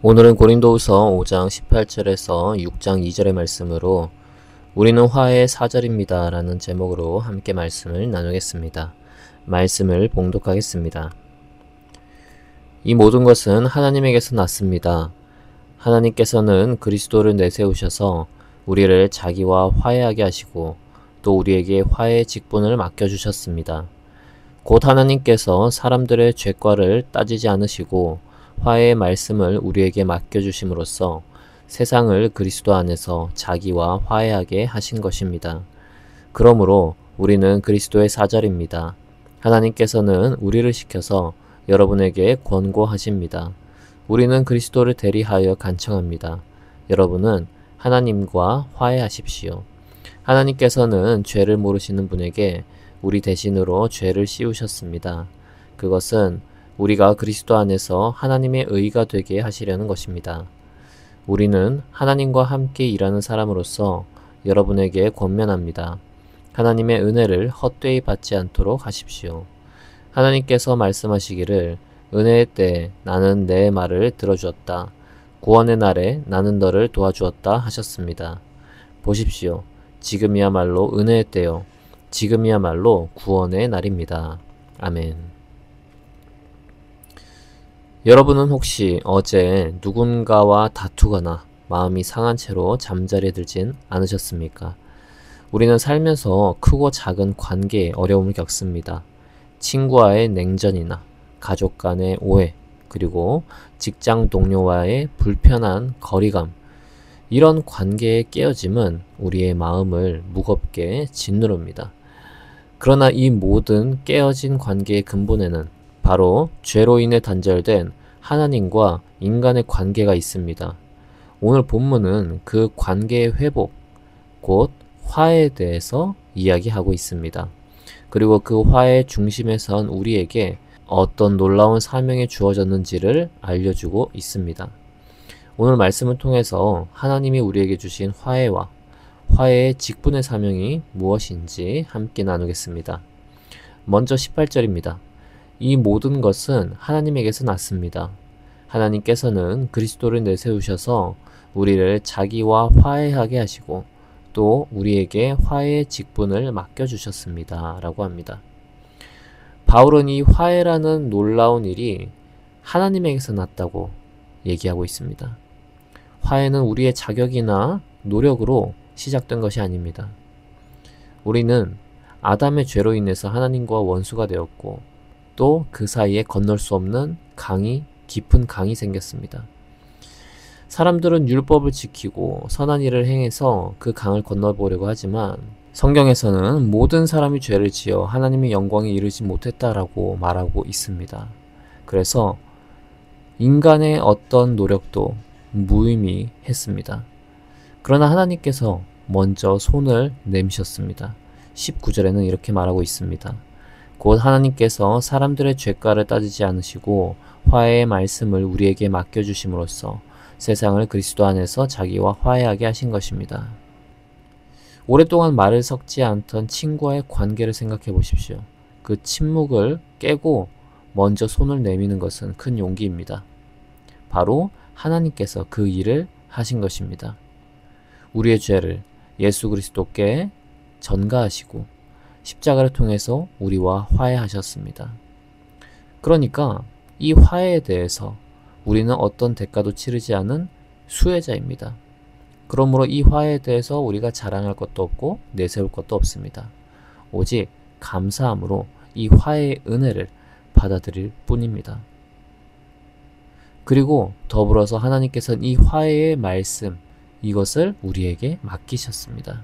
오늘은 고린도후서 5장 18절에서 6장 2절의 말씀으로 우리는 화해의 사절입니다 라는 제목으로 함께 말씀을 나누겠습니다. 말씀을 봉독하겠습니다. 이 모든 것은 하나님에게서 났습니다. 하나님께서는 그리스도를 내세우셔서 우리를 자기와 화해하게 하시고 또 우리에게 화해의 직분을 맡겨주셨습니다. 곧 하나님께서 사람들의 죄과를 따지지 않으시고 화해의 말씀을 우리에게 맡겨주심으로써 세상을 그리스도 안에서 자기와 화해하게 하신 것입니다. 그러므로 우리는 그리스도의 사절입니다. 하나님께서는 우리를 시켜서 여러분에게 권고하십니다. 우리는 그리스도를 대리하여 간청합니다. 여러분은 하나님과 화해하십시오. 하나님께서는 죄를 모르시는 분에게 우리 대신으로 죄를 씌우셨습니다. 그것은 우리가 그리스도 안에서 하나님의 의가 되게 하시려는 것입니다. 우리는 하나님과 함께 일하는 사람으로서 여러분에게 권면합니다. 하나님의 은혜를 헛되이 받지 않도록 하십시오. 하나님께서 말씀하시기를 은혜의 때에 나는 내 말을 들어주었다. 구원의 날에 나는 너를 도와주었다 하셨습니다. 보십시오. 지금이야말로 은혜의 때요. 지금이야말로 구원의 날입니다. 아멘. 여러분은 혹시 어제 누군가와 다투거나 마음이 상한 채로 잠자리에 들진 않으셨습니까? 우리는 살면서 크고 작은 관계에 어려움을 겪습니다. 친구와의 냉전이나 가족 간의 오해, 그리고 직장 동료와의 불편한 거리감, 이런 관계의 깨어짐은 우리의 마음을 무겁게 짓누릅니다. 그러나 이 모든 깨어진 관계의 근본에는 바로 죄로 인해 단절된 하나님과 인간의 관계가 있습니다. 오늘 본문은 그 관계의 회복, 곧 화해에 대해서 이야기하고 있습니다. 그리고 그 화해의 중심에 선 우리에게 어떤 놀라운 사명이 주어졌는지를 알려주고 있습니다. 오늘 말씀을 통해서 하나님이 우리에게 주신 화해와 화해의 직분의 사명이 무엇인지 함께 나누겠습니다. 먼저 18절입니다. 이 모든 것은 하나님에게서 났습니다. 하나님께서는 그리스도를 내세우셔서 우리를 자기와 화해하게 하시고 또 우리에게 화해의 직분을 맡겨주셨습니다. 라고 합니다. 바울은 이 화해라는 놀라운 일이 하나님에게서 났다고 얘기하고 있습니다. 화해는 우리의 자격이나 노력으로 시작된 것이 아닙니다. 우리는 아담의 죄로 인해서 하나님과 원수가 되었고 또 그 사이에 건널 수 없는 깊은 강이 생겼습니다. 사람들은 율법을 지키고 선한 일을 행해서 그 강을 건너보려고 하지만 성경에서는 모든 사람이 죄를 지어 하나님의 영광에 이르지 못했다라고 말하고 있습니다. 그래서 인간의 어떤 노력도 무의미했습니다. 그러나 하나님께서 먼저 손을 내미셨습니다. 19절에는 이렇게 말하고 있습니다. 곧 하나님께서 사람들의 죄가를 따지지 않으시고 화해의 말씀을 우리에게 맡겨주심으로써 세상을 그리스도 안에서 자기와 화해하게 하신 것입니다. 오랫동안 말을 섞지 않던 친구와의 관계를 생각해 보십시오. 그 침묵을 깨고 먼저 손을 내미는 것은 큰 용기입니다. 바로 하나님께서 그 일을 하신 것입니다. 우리의 죄를 예수 그리스도께 전가하시고 십자가를 통해서 우리와 화해하셨습니다. 그러니까 이 화해에 대해서 우리는 어떤 대가도 치르지 않은 수혜자입니다. 그러므로 이 화해에 대해서 우리가 자랑할 것도 없고 내세울 것도 없습니다. 오직 감사함으로 이 화해의 은혜를 받아들일 뿐입니다. 그리고 더불어서 하나님께서는 이 화해의 말씀, 이것을 우리에게 맡기셨습니다.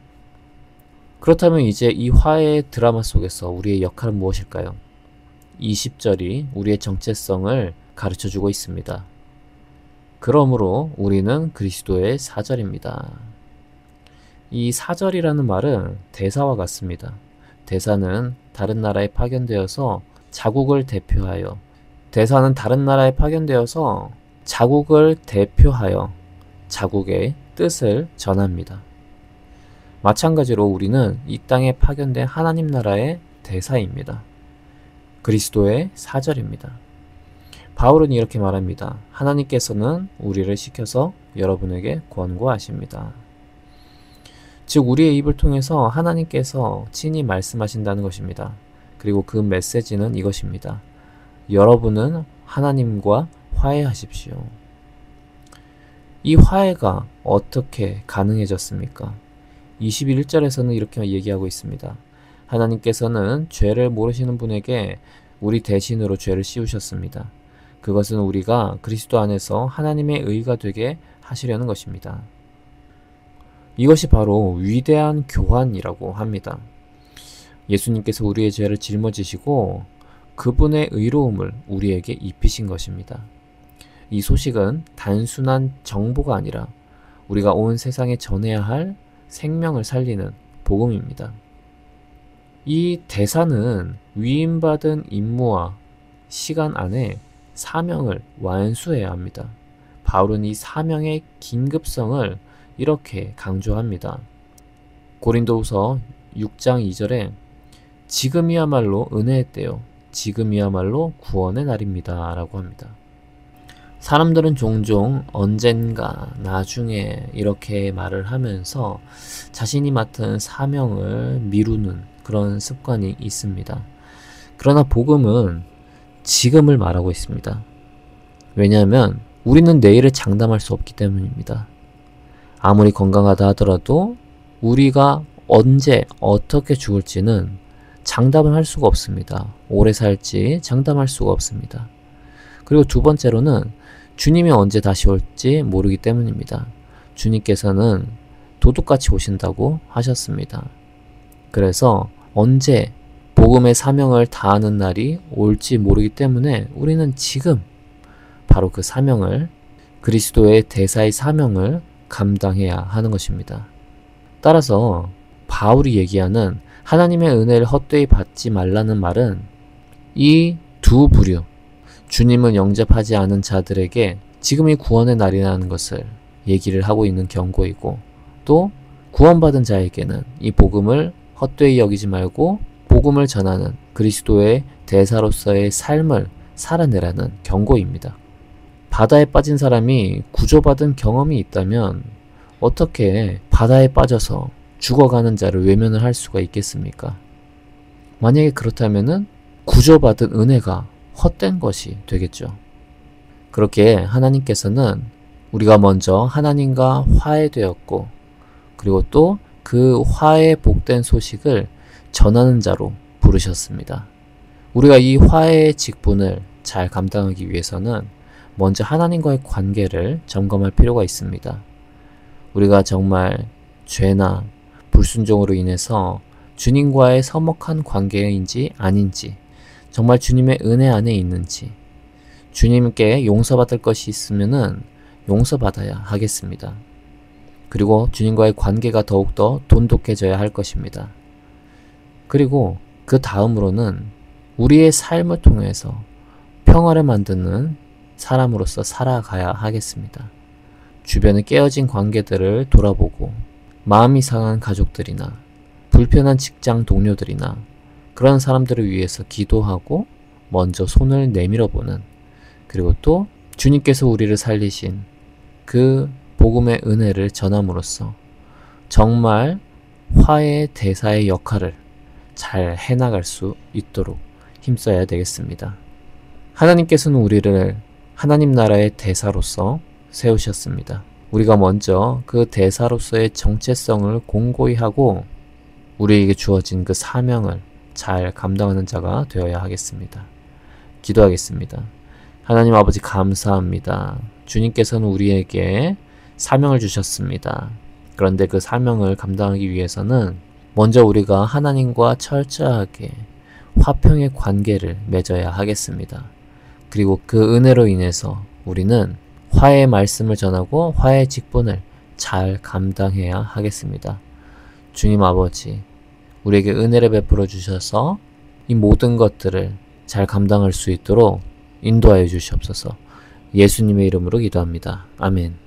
그렇다면 이제 이 화해의 드라마 속에서 우리의 역할은 무엇일까요? 20절이 우리의 정체성을 가르쳐주고 있습니다. 그러므로 우리는 그리스도의 사절입니다. 이 사절이라는 말은 대사와 같습니다. 대사는 다른 나라에 파견되어서 자국을 대표하여 자국의 뜻을 전합니다. 마찬가지로 우리는 이 땅에 파견된 하나님 나라의 대사입니다. 그리스도의 사절입니다. 바울은 이렇게 말합니다. 하나님께서는 우리를 시켜서 여러분에게 권고하십니다. 즉 우리의 입을 통해서 하나님께서 친히 말씀하신다는 것입니다. 그리고 그 메시지는 이것입니다. 여러분은 하나님과 화해하십시오. 이 화해가 어떻게 가능해졌습니까? 21절에서는 이렇게 얘기하고 있습니다. 하나님께서는 죄를 모르시는 분에게 우리 대신으로 죄를 씌우셨습니다. 그것은 우리가 그리스도 안에서 하나님의 의가 되게 하시려는 것입니다. 이것이 바로 위대한 교환이라고 합니다. 예수님께서 우리의 죄를 짊어지시고 그분의 의로움을 우리에게 입히신 것입니다. 이 소식은 단순한 정보가 아니라 우리가 온 세상에 전해야 할 생명을 살리는 복음입니다. 이 대사는 위임받은 임무와 시간 안에 사명을 완수해야 합니다. 바울은 이 사명의 긴급성을 이렇게 강조합니다. 고린도후서 6장 2절에 지금이야말로 은혜의 때요, 지금이야말로 구원의 날입니다 라고 합니다. 사람들은 종종 언젠가, 나중에 이렇게 말을 하면서 자신이 맡은 사명을 미루는 그런 습관이 있습니다. 그러나 복음은 지금을 말하고 있습니다. 왜냐하면 우리는 내일을 장담할 수 없기 때문입니다. 아무리 건강하다 하더라도 우리가 언제 어떻게 죽을지는 장담을 할 수가 없습니다. 오래 살지 장담할 수가 없습니다. 그리고 두 번째로는 주님이 언제 다시 올지 모르기 때문입니다. 주님께서는 도둑같이 오신다고 하셨습니다. 그래서 언제 복음의 사명을 다하는 날이 올지 모르기 때문에 우리는 지금 바로 그 사명을, 그리스도의 대사의 사명을 감당해야 하는 것입니다. 따라서 바울이 얘기하는 하나님의 은혜를 헛되이 받지 말라는 말은 이 두 부류, 주님을 영접하지 않은 자들에게 지금이 구원의 날이라는 것을 얘기를 하고 있는 경고이고, 또 구원받은 자에게는 이 복음을 헛되이 여기지 말고 복음을 전하는 그리스도의 대사로서의 삶을 살아내라는 경고입니다. 바다에 빠진 사람이 구조받은 경험이 있다면 어떻게 바다에 빠져서 죽어가는 자를 외면을 할 수가 있겠습니까? 만약에 그렇다면은 구조받은 은혜가 헛된 것이 되겠죠. 그렇게 하나님께서는 우리가 먼저 하나님과 화해되었고, 그리고 또 그 화해 복된 소식을 전하는 자로 부르셨습니다. 우리가 이 화해의 직분을 잘 감당하기 위해서는 먼저 하나님과의 관계를 점검할 필요가 있습니다. 우리가 정말 죄나 불순종으로 인해서 주님과의 서먹한 관계인지 아닌지, 정말 주님의 은혜 안에 있는지, 주님께 용서받을 것이 있으면은 용서받아야 하겠습니다. 그리고 주님과의 관계가 더욱더 돈독해져야 할 것입니다. 그리고 그 다음으로는 우리의 삶을 통해서 평화를 만드는 사람으로서 살아가야 하겠습니다. 주변에 깨어진 관계들을 돌아보고 마음이 상한 가족들이나 불편한 직장 동료들이나 그런 사람들을 위해서 기도하고 먼저 손을 내밀어 보는, 그리고 또 주님께서 우리를 살리신 그 복음의 은혜를 전함으로써 정말 화해의 대사의 역할을 잘 해나갈 수 있도록 힘써야 되겠습니다. 하나님께서는 우리를 하나님 나라의 대사로서 세우셨습니다. 우리가 먼저 그 대사로서의 정체성을 공고히 하고 우리에게 주어진 그 사명을 잘 감당하는 자가 되어야 하겠습니다. 기도하겠습니다. 하나님 아버지 감사합니다. 주님께서는 우리에게 사명을 주셨습니다. 그런데 그 사명을 감당하기 위해서는 먼저 우리가 하나님과 철저하게 화평의 관계를 맺어야 하겠습니다. 그리고 그 은혜로 인해서 우리는 화해의 말씀을 전하고 화해의 직분을 잘 감당해야 하겠습니다. 주님 아버지, 우리에게 은혜를 베풀어 주셔서 이 모든 것들을 잘 감당할 수 있도록 인도하여 주시옵소서. 예수님의 이름으로 기도합니다. 아멘.